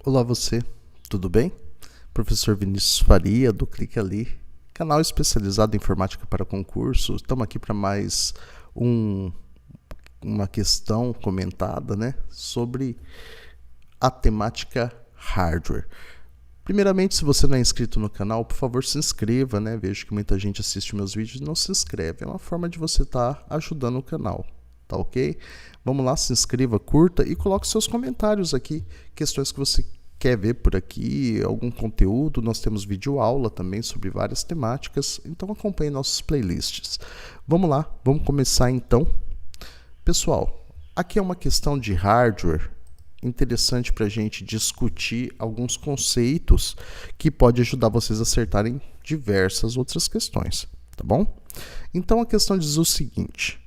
Olá você, tudo bem? Professor Vinícius Faria, do Clique Ali, canal especializado em informática para concurso. Estamos aqui para mais uma questão comentada, sobre a temática hardware. Primeiramente, se você não é inscrito no canal, por favor se inscreva, Vejo que muita gente assiste meus vídeos e não se inscreve. É uma forma de você estar ajudando o canal, tá ok? Vamos lá, se inscreva, curta e coloque seus comentários aqui, questões que você quer ver por aqui, algum conteúdo. Nós temos vídeo aula também sobre várias temáticas, então acompanhe nossos playlists. Vamos lá, vamos começar então. Pessoal, aqui é uma questão de hardware interessante para a gente discutir alguns conceitos que pode ajudar vocês a acertarem diversas outras questões, tá bom? Então a questão diz o seguinte: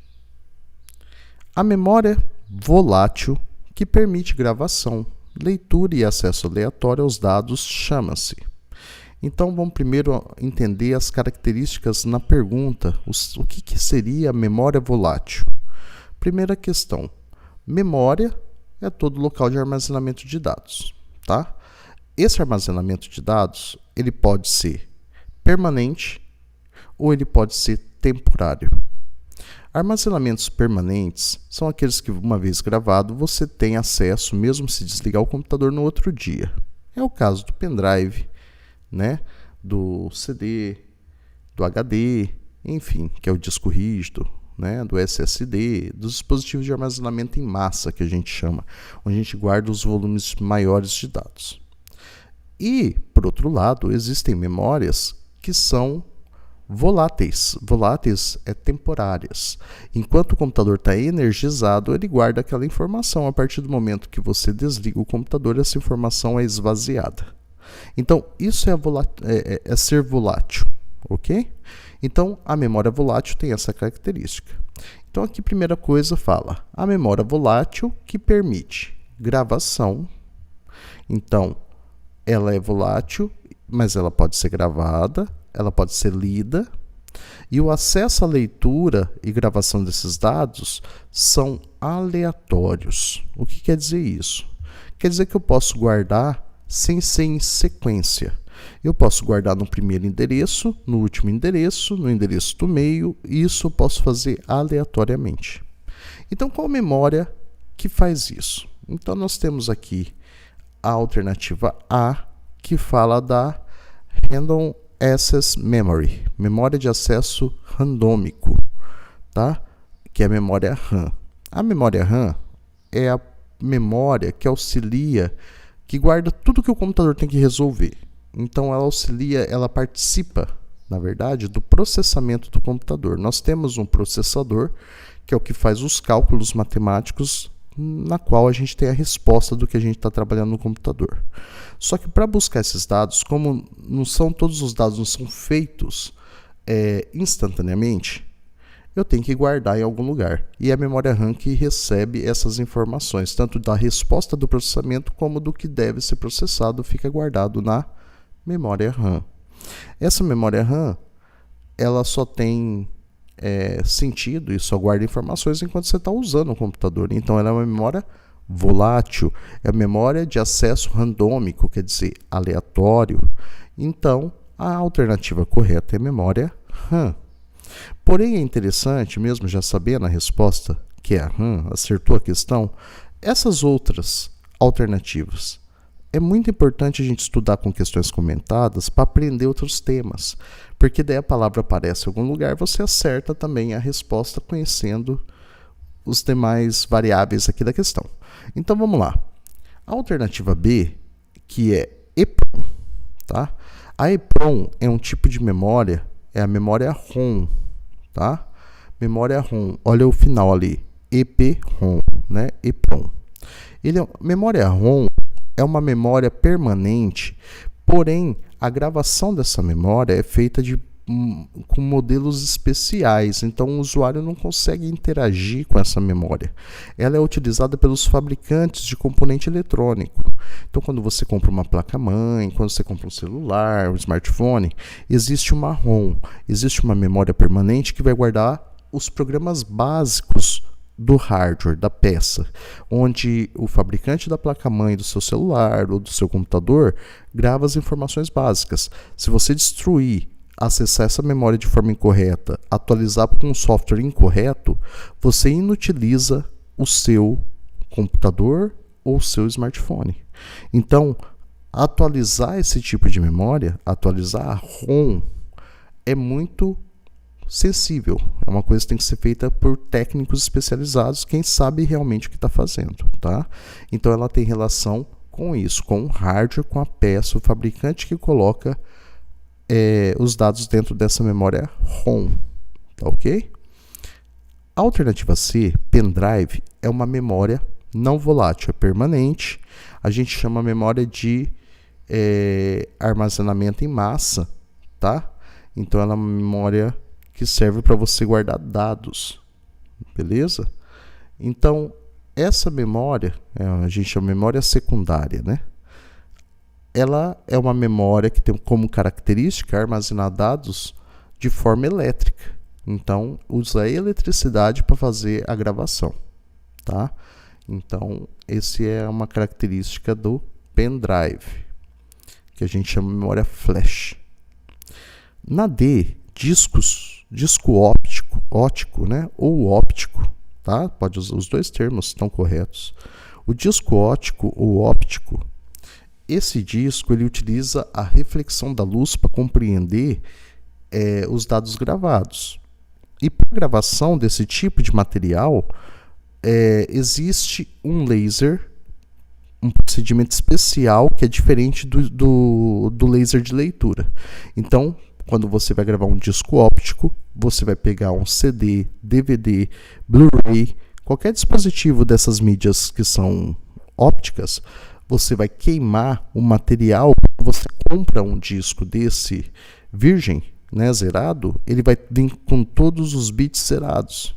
a memória volátil que permite gravação, leitura e acesso aleatório aos dados chama-se. Então vamos primeiro entender as características na pergunta. O que seria a memória volátil? Primeira questão: memória é todo local de armazenamento de dados, tá? Esse armazenamento de dados, ele pode ser permanente ou ele pode ser temporário. Armazenamentos permanentes são aqueles que, uma vez gravado, você tem acesso mesmo se desligar o computador no outro dia. É o caso do pendrive, do CD, do HD, enfim, que é o disco rígido, do SSD, dos dispositivos de armazenamento em massa, que a gente chama, onde a gente guarda os volumes maiores de dados. E, por outro lado, existem memórias que são voláteis. Voláteis é temporárias. Enquanto o computador está energizado, ele guarda aquela informação. A partir do momento que você desliga o computador, essa informação é esvaziada. Então, isso é ser volátil, ok? Então, a memória volátil tem essa característica. Então, aqui, primeira coisa, fala a memória volátil que permite gravação. Então, ela é volátil, mas ela pode ser gravada, ela pode ser lida, e o acesso à leitura e gravação desses dados são aleatórios. O que quer dizer isso? Quer dizer que eu posso guardar sem ser em sequência. Eu posso guardar no primeiro endereço, no último endereço, no endereço do meio, e isso eu posso fazer aleatoriamente. Então, qual memória que faz isso? Então, nós temos aqui a alternativa A, que fala da Random Access Memory, memória de acesso randômico, tá? Que é a memória RAM. A memória RAM é a memória que auxilia, que guarda tudo que o computador tem que resolver. Então, ela auxilia, ela participa, na verdade, do processamento do computador. Nós temos um processador, que é o que faz os cálculos matemáticos, na qual a gente tem a resposta do que a gente está trabalhando no computador. Só que para buscar esses dados, como todos os dados não são feitos instantaneamente, eu tenho que guardar em algum lugar. E é a memória RAM que recebe essas informações, tanto da resposta do processamento como do que deve ser processado, fica guardado na memória RAM. Essa memória RAM, ela só tem sentido e só guarda informações enquanto você está usando o computador. Então, ela é uma memória volátil, é a memória de acesso randômico, quer dizer, aleatório. Então, a alternativa correta é a memória RAM. Porém, é interessante, mesmo já sabendo a resposta, que é a RAM, acertou a questão, essas outras alternativas. É muito importante a gente estudar com questões comentadas para aprender outros temas, porque daí a palavra aparece em algum lugar, você acerta também a resposta conhecendo os demais variáveis aqui da questão. Então vamos lá. A alternativa B, que é EEPROM, tá? A EEPROM é um tipo de memória, é a memória ROM, tá? Memória ROM, olha o final ali, EPROM, EEPROM. Memória ROM é uma memória permanente, porém, a gravação dessa memória é feita com modelos especiais, então o usuário não consegue interagir com essa memória. Ela é utilizada pelos fabricantes de componente eletrônico. Então, quando você compra uma placa-mãe, quando você compra um celular, um smartphone, existe uma ROM, existe uma memória permanente que vai guardar os programas básicos do hardware, da peça, onde o fabricante da placa-mãe do seu celular ou do seu computador grava as informações básicas. Se você destruir, acessar essa memória de forma incorreta, atualizar com um software incorreto, você inutiliza o seu computador ou o seu smartphone. Então, atualizar esse tipo de memória, atualizar a ROM, é muito sensível. É uma coisa que tem que ser feita por técnicos especializados, quem sabe realmente o que está fazendo, tá? Então ela tem relação com isso, com o hardware, com a peça, o fabricante que coloca os dados dentro dessa memória ROM, tá ok? A alternativa C, pendrive, é uma memória não volátil, é permanente. A gente chama a memória de armazenamento em massa, tá? Então ela é uma memória que serve para você guardar dados, beleza? Então, essa memória, a gente chama de memória secundária, né? Ela é uma memória que tem como característica armazenar dados de forma elétrica. Então, usa a eletricidade para fazer a gravação, tá? Então, essa é uma característica do pendrive, que a gente chama de memória flash. Na D, disco óptico, né? Ou óptico, tá? Pode usar, os dois termos estão corretos. O disco óptico ou óptico, esse disco ele utiliza a reflexão da luz para compreender os dados gravados. E para gravação desse tipo de material, existe um laser, um procedimento especial que é diferente do laser de leitura. Então, quando você vai gravar um disco óptico, você vai pegar um CD, DVD, Blu-ray, qualquer dispositivo dessas mídias que são ópticas, você vai queimar o material. Quando você compra um disco desse virgem, né, zerado, ele vai vir com todos os bits zerados,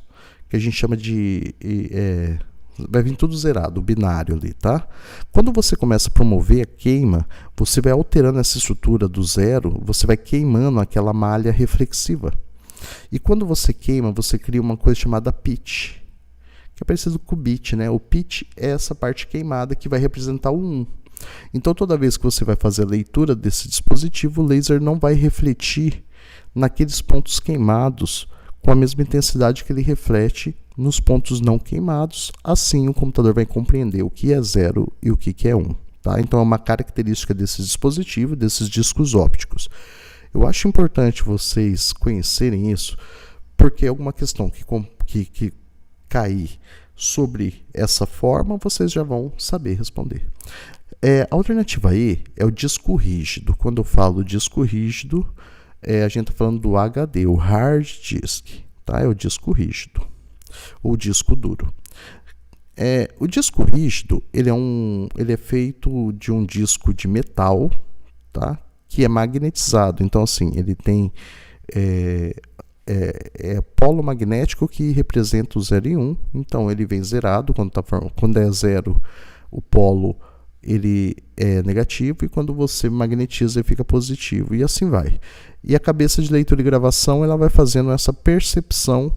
que a gente chama de... vai vir tudo zerado, o binário ali, tá? Quando você começa a promover a queima, você vai alterando essa estrutura do zero, você vai queimando aquela malha reflexiva. E quando você queima, você cria uma coisa chamada pitch, que é parecido com o bit, né? O pitch é essa parte queimada que vai representar o 1. Então, toda vez que você vai fazer a leitura desse dispositivo, o laser não vai refletir naqueles pontos queimados com a mesma intensidade que ele reflete nos pontos não queimados. Assim, o computador vai compreender o que é 0 e o que é 1. Tá? Então, é uma característica desse dispositivo, desses discos ópticos. Eu acho importante vocês conhecerem isso, porque alguma questão que cair sobre essa forma, vocês já vão saber responder. A alternativa E é o disco rígido. Quando eu falo disco rígido, a gente está falando do HD, o hard disk, tá? É o disco rígido, ou disco duro. O disco rígido, ele é feito de um disco de metal, tá? Que é magnetizado. Então, assim, ele tem polo magnético que representa o 0 e 1. Então, ele vem zerado. Quando é 0, o polo ele é negativo, e quando você magnetiza ele fica positivo, e assim vai. E a cabeça de leitura e gravação ela vai fazendo essa percepção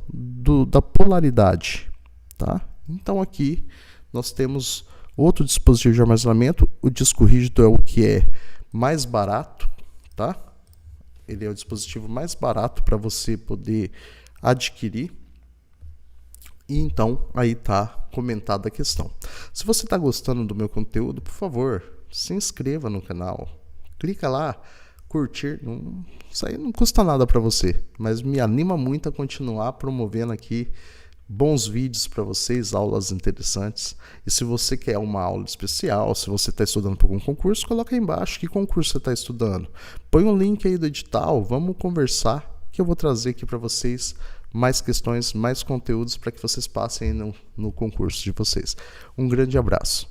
da polaridade, tá? Então aqui nós temos outro dispositivo de armazenamento. O disco rígido é o que é mais barato, tá? Ele é o dispositivo mais barato para você poder adquirir. E então, aí está comentada a questão. Se você está gostando do meu conteúdo, por favor, se inscreva no canal. Clica lá, curtir. Isso aí não custa nada para você, mas me anima muito a continuar promovendo aqui bons vídeos para vocês, aulas interessantes. E se você quer uma aula especial, se você está estudando para algum concurso, coloca aí embaixo que concurso você está estudando. Põe um link aí do edital, vamos conversar, que eu vou trazer aqui para vocês mais questões, mais conteúdos para que vocês passem no concurso de vocês. Um grande abraço.